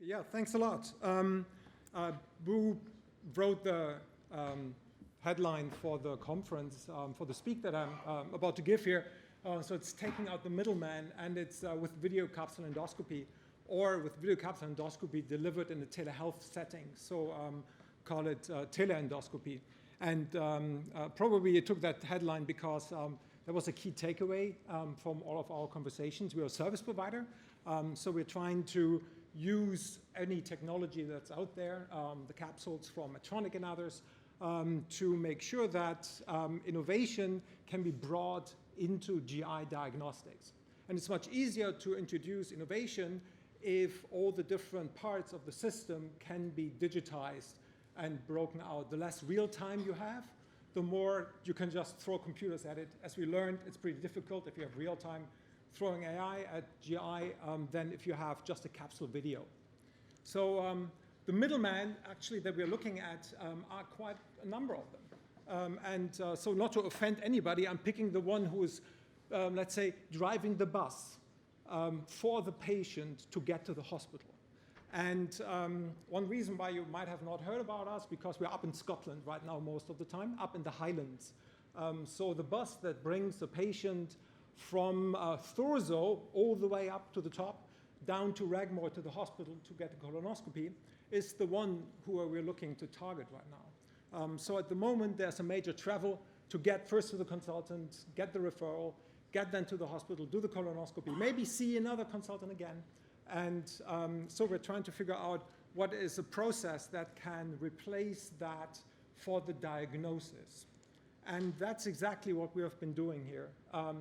Yeah, thanks a lot. Boo wrote the headline for the conference, for the speak that I'm about to give here. So it's taking out the middleman, and it's with video capsule endoscopy, or with video capsule endoscopy delivered in a telehealth setting. So call it teleendoscopy. And probably it took that headline because that was a key takeaway from all of our conversations. We're a service provider, so we're trying to use any technology that's out there, the capsules from Medtronic and others, to make sure that innovation can be brought into GI diagnostics. And it's much easier to introduce innovation if all the different parts of the system can be digitized and broken out. The less real time you have, the more you can just throw computers at it. As we learned, it's pretty difficult if you have real time throwing AI at GI than if you have just a capsule video. So the middleman, actually, that we're looking at are quite a number of them. So not to offend anybody, I'm picking the one who is, let's say, driving the bus for the patient to get to the hospital. And one reason why you might have not heard about us, because we're up in Scotland right now most of the time, up in the Highlands. So the bus that brings the patient from Thurso all the way up to the top, down to Ragmore to the hospital to get a colonoscopy, is the one who we're looking to target right now. So at the moment, there's a major travel to get first to the consultant, get the referral, get them to the hospital, do the colonoscopy, maybe see another consultant again. And so we're trying to figure out what is a process that can replace that for the diagnosis. And that's exactly what we have been doing here.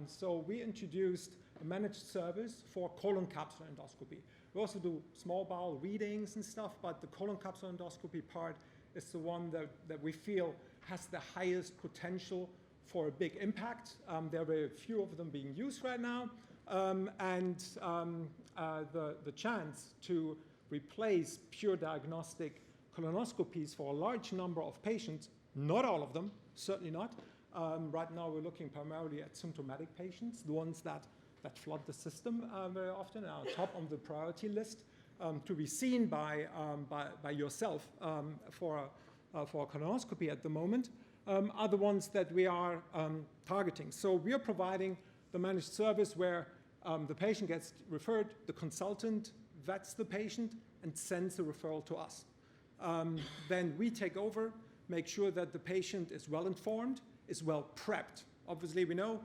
So we introduced a managed service for colon capsule endoscopy. We also do small bowel readings and stuff, but the colon capsule endoscopy part is the one that we feel has the highest potential for a big impact. There are very few of them being used right now. The chance to replace pure diagnostic colonoscopies for a large number of patients, not all of them, certainly not. Right now we're looking primarily at symptomatic patients, the ones that flood the system very often, are top on the priority list to be seen by yourself for a colonoscopy at the moment, are the ones that we are targeting. So we are providing the managed service where the patient gets referred, the consultant vets the patient and sends the referral to us. Then we take over, make sure that the patient is well informed, is well prepped. Obviously, we know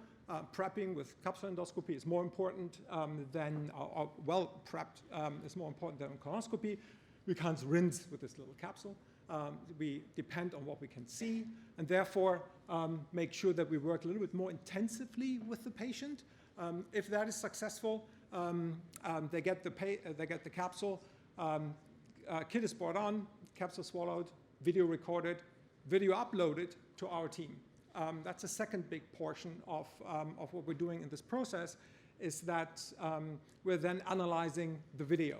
prepping with capsule endoscopy is more important than, or well prepped is more important than colonoscopy. We can't rinse with this little capsule. We depend on what we can see, and therefore make sure that we work a little bit more intensively with the patient. If that is successful, they get the capsule, kit is brought on, capsule swallowed, video recorded, video uploaded to our team. That's a second big portion of what we're doing in this process, is that we're then analyzing the video.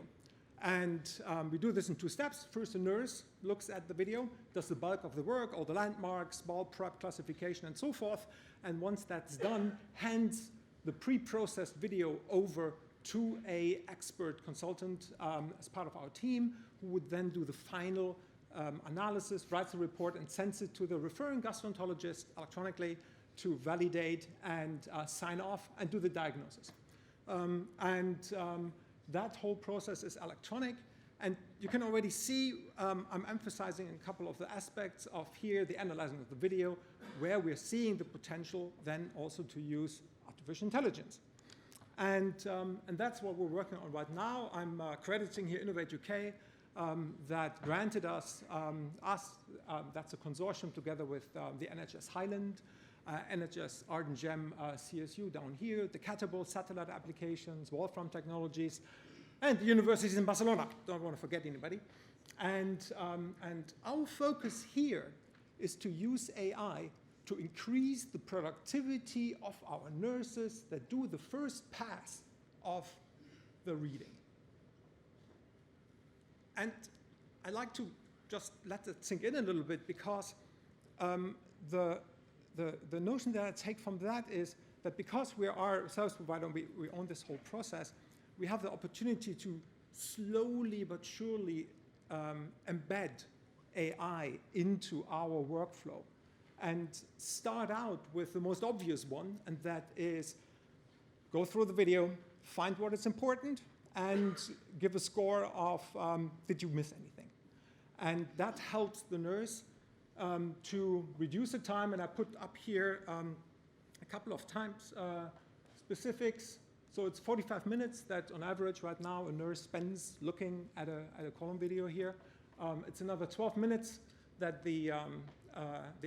And we do this in two steps. First, the nurse looks at the video, does the bulk of the work, all the landmarks, bowel prep, classification, and so forth. And once that's done, hands the pre-processed video over to an expert consultant as part of our team, who would then do the final analysis, writes the report, and sends it to the referring gastroenterologist electronically to validate and sign off and do the diagnosis. That whole process is electronic, and you can already see I'm emphasizing a couple of the aspects of here, the analyzing of the video, where we're seeing the potential then also to use artificial intelligence. And that's what we're working on right now. I'm crediting here Innovate UK that granted us, that's a consortium together with the NHS Highland, NHS Arden Gem CSU down here, the Catapult satellite applications, Wolfram Technologies, and the universities in Barcelona. Don't want to forget anybody. And our focus here is to use AI to increase the productivity of our nurses that do the first pass of the reading. And I like to just let it sink in a little bit, because the notion that I take from that is that because we are a service provider and we own this whole process, we have the opportunity to slowly but surely embed AI into our workflow and start out with the most obvious one, and that is go through the video, find what is important, and give a score of did you miss anything? And that helps the nurse to reduce the time, and I put up here a couple of times specifics. So it's 45 minutes that on average right now a nurse spends looking at a column video here. It's another 12 minutes that the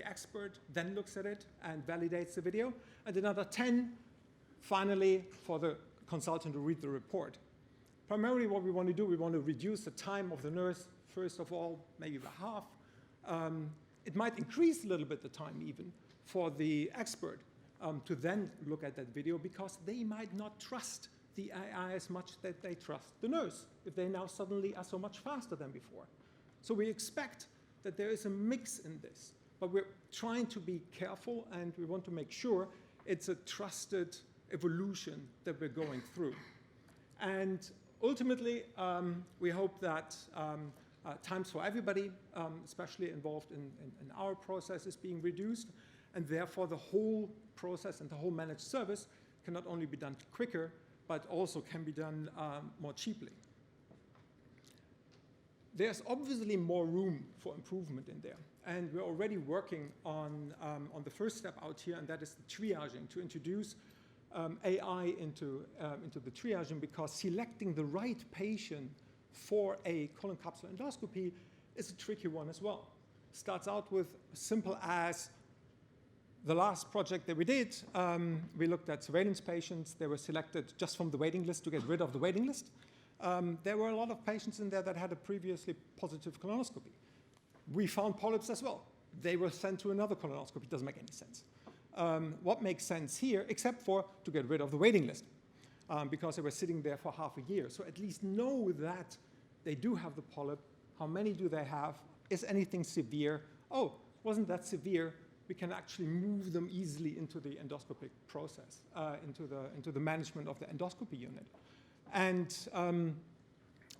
expert then looks at it and validates the video, and another 10 finally for the consultant to read the report. Primarily what we want to do, we want to reduce the time of the nurse, first of all, maybe by half. It might increase a little bit the time even for the expert to then look at that video, because they might not trust the AI as much that they trust the nurse if they now suddenly are so much faster than before. So we expect that there is a mix in this, but we're trying to be careful, and we want to make sure it's a trusted evolution that we're going through. And ultimately, we hope that times for everybody, especially involved in our process, is being reduced, and therefore the whole process and the whole managed service can not only be done quicker, but also can be done more cheaply. There's obviously more room for improvement in there, and we're already working on the first step out here, and that is the triaging, to introduce AI into the triaging, because selecting the right patient for a colon capsule endoscopy is a tricky one as well. Starts out with simple as the last project that we did, we looked at surveillance patients. They were selected just from the waiting list to get rid of the waiting list. There were a lot of patients in there that had a previously positive colonoscopy. We found polyps as well. They were sent to another colonoscopy. It doesn't make any sense. What makes sense here, except for to get rid of the waiting list, because they were sitting there for half a year. So at least know that they do have the polyp. How many do they have? Is anything severe? Oh, wasn't that severe? We can actually move them easily into the endoscopic process, into the management of the endoscopy unit. And,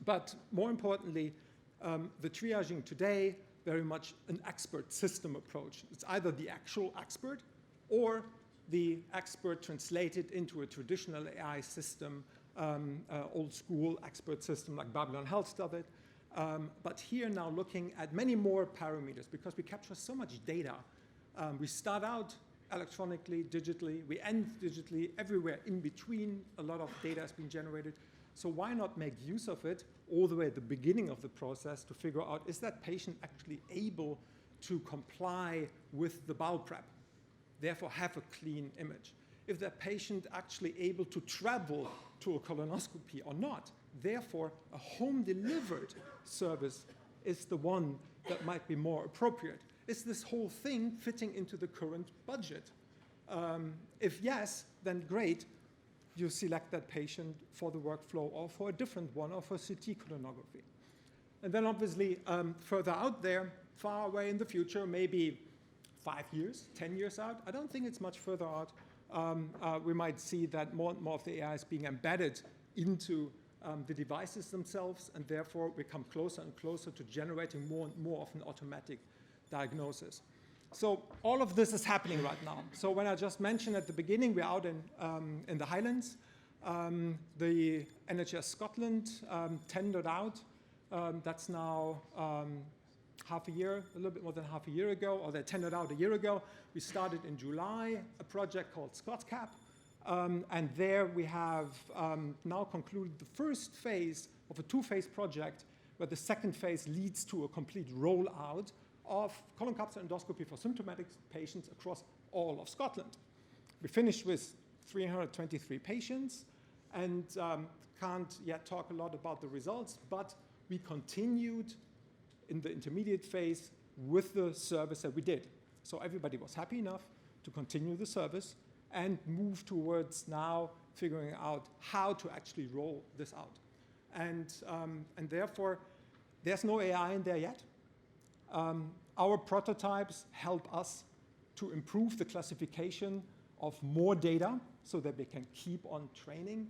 but more importantly, the triaging today, very much an expert system approach. It's either the actual expert or the expert translated into a traditional AI system, old school expert system like Babylon Health does it. But here now looking at many more parameters, because we capture so much data. We start out electronically, digitally, we end digitally, everywhere in between a lot of data has been generated. So why not make use of it all the way at the beginning of the process to figure out, is that patient actually able to comply with the bowel prep, therefore have a clean image? If that patient actually able to travel to a colonoscopy or not, therefore a home delivered service is the one that might be more appropriate. Is this whole thing fitting into the current budget? If yes, then great. You select that patient for the workflow or for a different one or for CT colonography. And then obviously further out there, far away in the future, maybe 5 years, 10 years out, I don't think it's much further out, we might see that more and more of the AI is being embedded into the devices themselves, and therefore we come closer and closer to generating more and more of an automatic diagnosis. So all of this is happening right now. So when I just mentioned at the beginning, we're out in the Highlands. The NHS Scotland tendered out. That's now half a year, a little bit more than half a year ago, or they tendered out a year ago. We started in July a project called ScotCap. And there we have now concluded the first phase of a two-phase project, where the second phase leads to a complete rollout of colon capsule endoscopy for symptomatic patients across all of Scotland. We finished with 323 patients, and can't yet talk a lot about the results, but we continued in the intermediate phase with the service that we did. So everybody was happy enough to continue the service and move towards now figuring out how to actually roll this out. And therefore, there's no AI in there yet. Our prototypes help us to improve the classification of more data so that we can keep on training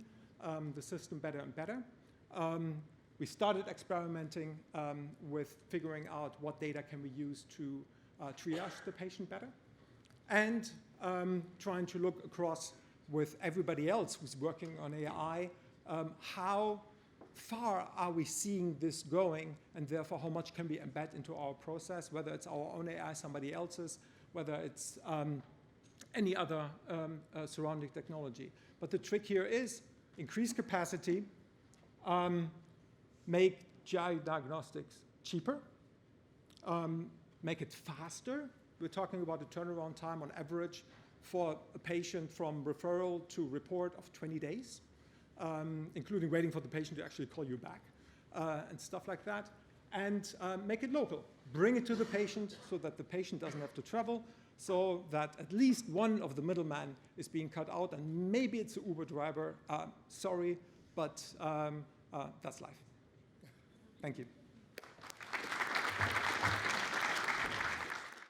the system better and better. We started experimenting with figuring out what data can we use to triage the patient better, and trying to look across with everybody else who's working on AI, how far are we seeing this going, and therefore how much can we embed into our process, whether it's our own AI, somebody else's, whether it's any other surrounding technology. But the trick here is increase capacity, make GI diagnostics cheaper, make it faster. We're talking about a turnaround time on average for a patient from referral to report of 20 days, including waiting for the patient to actually call you back and stuff like that. And make it local. Bring it to the patient so that the patient doesn't have to travel, so that at least one of the middlemen is being cut out, and maybe it's an Uber driver. Sorry, but that's life. Thank you.